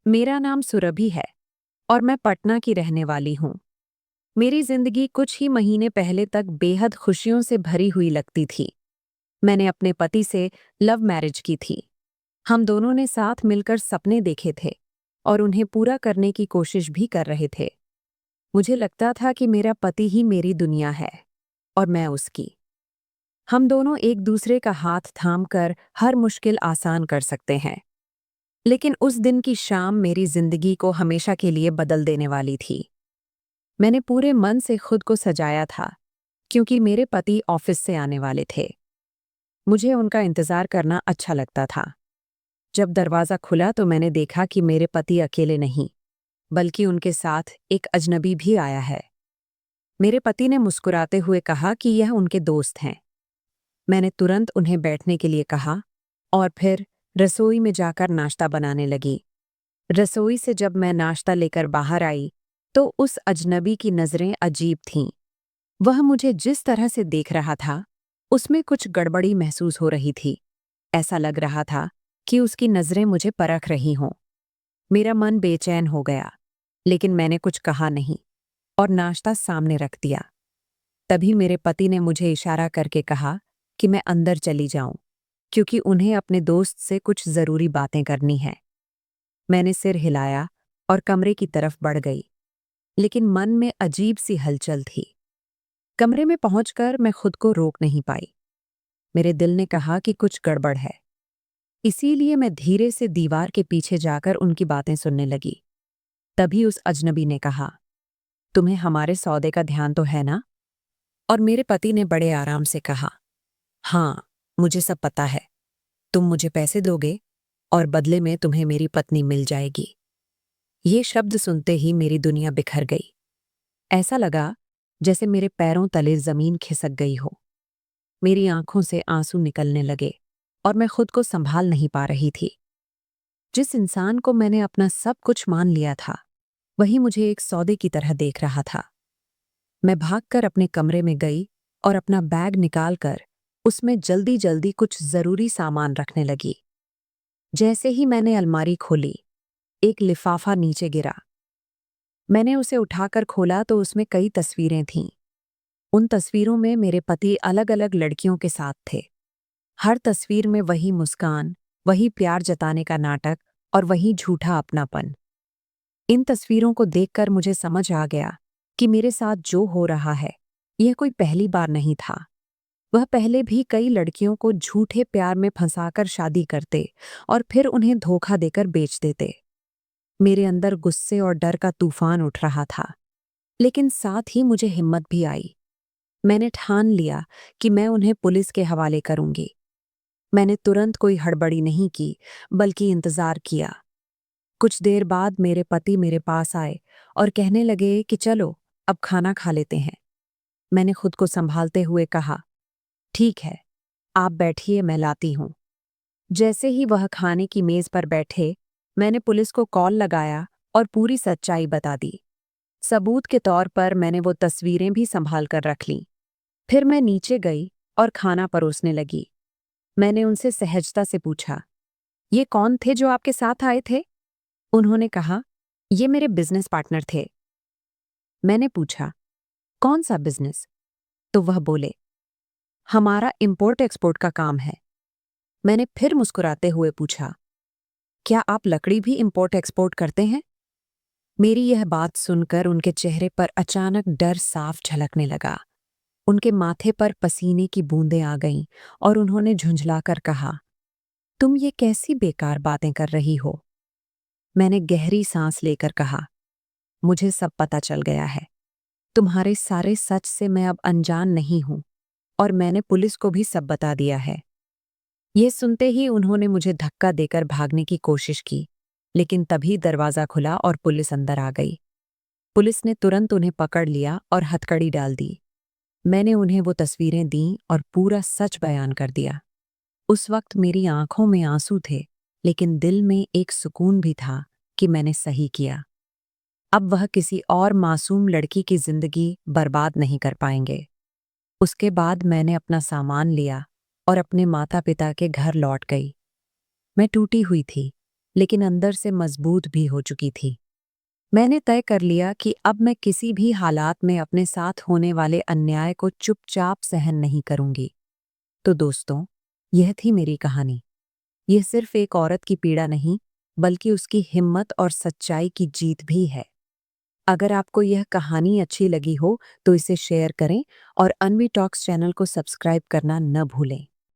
मेरा नाम सुरभि है और मैं पटना की रहने वाली हूँ। मेरी जिंदगी कुछ ही महीने पहले तक बेहद खुशियों से भरी हुई लगती थी। मैंने अपने पति से लव मैरिज की थी। हम दोनों ने साथ मिलकर सपने देखे थे और उन्हें पूरा करने की कोशिश भी कर रहे थे। मुझे लगता था कि मेरा पति ही मेरी दुनिया है और मैं उसकी। हम दोनों एक दूसरे का हाथ थामकर हर मुश्किल आसान कर सकते हैं। लेकिन उस दिन की शाम मेरी जिंदगी को हमेशा के लिए बदल देने वाली थी। मैंने पूरे मन से खुद को सजाया था, क्योंकि मेरे पति ऑफिस से आने वाले थे। मुझे उनका इंतजार करना अच्छा लगता था। जब दरवाजा खुला तो मैंने देखा कि मेरे पति अकेले नहीं, बल्कि उनके साथ एक अजनबी भी आया है। मेरे पति ने मुस्कुराते हुए कहा कि यह उनके दोस्त हैं। मैंने तुरंत उन्हें बैठने के लिए कहा और फिर रसोई में जाकर नाश्ता बनाने लगी। रसोई से जब मैं नाश्ता लेकर बाहर आई, तो उस अजनबी की नज़रें अजीब थीं। वह मुझे जिस तरह से देख रहा था, उसमें कुछ गड़बड़ी महसूस हो रही थी। ऐसा लग रहा था कि उसकी नज़रें मुझे परख रही हों। मेरा मन बेचैन हो गया, लेकिन मैंने कुछ कहा नहीं और नाश्ता सामने रख दिया। तभी मेरे पति ने मुझे इशारा करके कहा कि मैं अंदर चली जाऊं, क्योंकि उन्हें अपने दोस्त से कुछ ज़रूरी बातें करनी हैं। मैंने सिर हिलाया और कमरे की तरफ बढ़ गई, लेकिन मन में अजीब सी हलचल थी। कमरे में पहुंचकर मैं खुद को रोक नहीं पाई। मेरे दिल ने कहा कि कुछ गड़बड़ है। इसीलिए मैं धीरे से दीवार के पीछे जाकर उनकी बातें सुनने लगी। तभी उस अजनबी ने कहा, तुम्हें हमारे सौदे का ध्यान तो है ना? और मेरे पति ने बड़े आराम से कहा, हाँ, मुझे सब पता है। तुम मुझे पैसे दोगे और बदले में तुम्हें मेरी पत्नी मिल जाएगी। ये शब्द सुनते ही मेरी दुनिया बिखर गई। ऐसा लगा जैसे मेरे पैरों तले जमीन खिसक गई हो। मेरी आंखों से आंसू निकलने लगे और मैं खुद को संभाल नहीं पा रही थी। जिस इंसान को मैंने अपना सब कुछ मान लिया था, वही मुझे एक सौदे की तरह देख रहा था। मैं भागकर अपने कमरे में गई और अपना बैग निकालकर उसमें जल्दी जल्दी कुछ जरूरी सामान रखने लगी। जैसे ही मैंने अलमारी खोली, एक लिफाफा नीचे गिरा। मैंने उसे उठाकर खोला तो उसमें कई तस्वीरें थीं। उन तस्वीरों में मेरे पति अलग अलग लड़कियों के साथ थे। हर तस्वीर में वही मुस्कान, वही प्यार जताने का नाटक और वही झूठा अपनापन। इन तस्वीरों को देखकर मुझे समझ आ गया कि मेरे साथ जो हो रहा है, यह कोई पहली बार नहीं था। वह पहले भी कई लड़कियों को झूठे प्यार में फंसाकर शादी करते और फिर उन्हें धोखा देकर बेच देते। मेरे अंदर गुस्से और डर का तूफान उठ रहा था, लेकिन साथ ही मुझे हिम्मत भी आई। मैंने ठान लिया कि मैं उन्हें पुलिस के हवाले करूंगी। मैंने तुरंत कोई हड़बड़ी नहीं की, बल्कि इंतजार किया। कुछ देर बाद मेरे पति मेरे पास आए और कहने लगे कि चलो, अब खाना खा लेते हैं। मैंने खुद को संभालते हुए कहा, ठीक है, आप बैठिए, मैं लाती हूँ। जैसे ही वह खाने की मेज पर बैठे, मैंने पुलिस को कॉल लगाया और पूरी सच्चाई बता दी। सबूत के तौर पर मैंने वो तस्वीरें भी संभाल कर रख लीं। फिर मैं नीचे गई और खाना परोसने लगी। मैंने उनसे सहजता से पूछा, ये कौन थे जो आपके साथ आए थे? उन्होंने कहा, ये मेरे बिजनेस पार्टनर थे। मैंने पूछा, कौन सा बिजनेस? तो वह बोले, हमारा इंपोर्ट एक्सपोर्ट का काम है। मैंने फिर मुस्कुराते हुए पूछा, क्या आप लकड़ी भी इंपोर्ट एक्सपोर्ट करते हैं? मेरी यह बात सुनकर उनके चेहरे पर अचानक डर साफ झलकने लगा। उनके माथे पर पसीने की बूंदें आ गईं और उन्होंने झुंझलाकर कहा, तुम ये कैसी बेकार बातें कर रही हो? मैंने गहरी सांस लेकर कहा, मुझे सब पता चल गया है। तुम्हारे सारे सच से मैं अब अनजान नहीं हूं और मैंने पुलिस को भी सब बता दिया है। ये सुनते ही उन्होंने मुझे धक्का देकर भागने की कोशिश की, लेकिन तभी दरवाजा खुला और पुलिस अंदर आ गई। पुलिस ने तुरंत उन्हें पकड़ लिया और हथकड़ी डाल दी। मैंने उन्हें वो तस्वीरें दीं और पूरा सच बयान कर दिया। उस वक्त मेरी आंखों में आंसू थे, लेकिन दिल में एक सुकून भी था कि मैंने सही किया। अब वह किसी और मासूम लड़की की जिंदगी बर्बाद नहीं कर पाएंगे। उसके बाद मैंने अपना सामान लिया और अपने माता पिता के घर लौट गई। मैं टूटी हुई थी, लेकिन अंदर से मजबूत भी हो चुकी थी। मैंने तय कर लिया कि अब मैं किसी भी हालात में अपने साथ होने वाले अन्याय को चुपचाप सहन नहीं करूंगी। तो दोस्तों, यह थी मेरी कहानी। यह सिर्फ एक औरत की पीड़ा नहीं, बल्कि उसकी हिम्मत और सच्चाई की जीत भी है। अगर आपको यह कहानी अच्छी लगी हो तो इसे शेयर करें और अनवी टॉक्स चैनल को सब्सक्राइब करना न भूलें।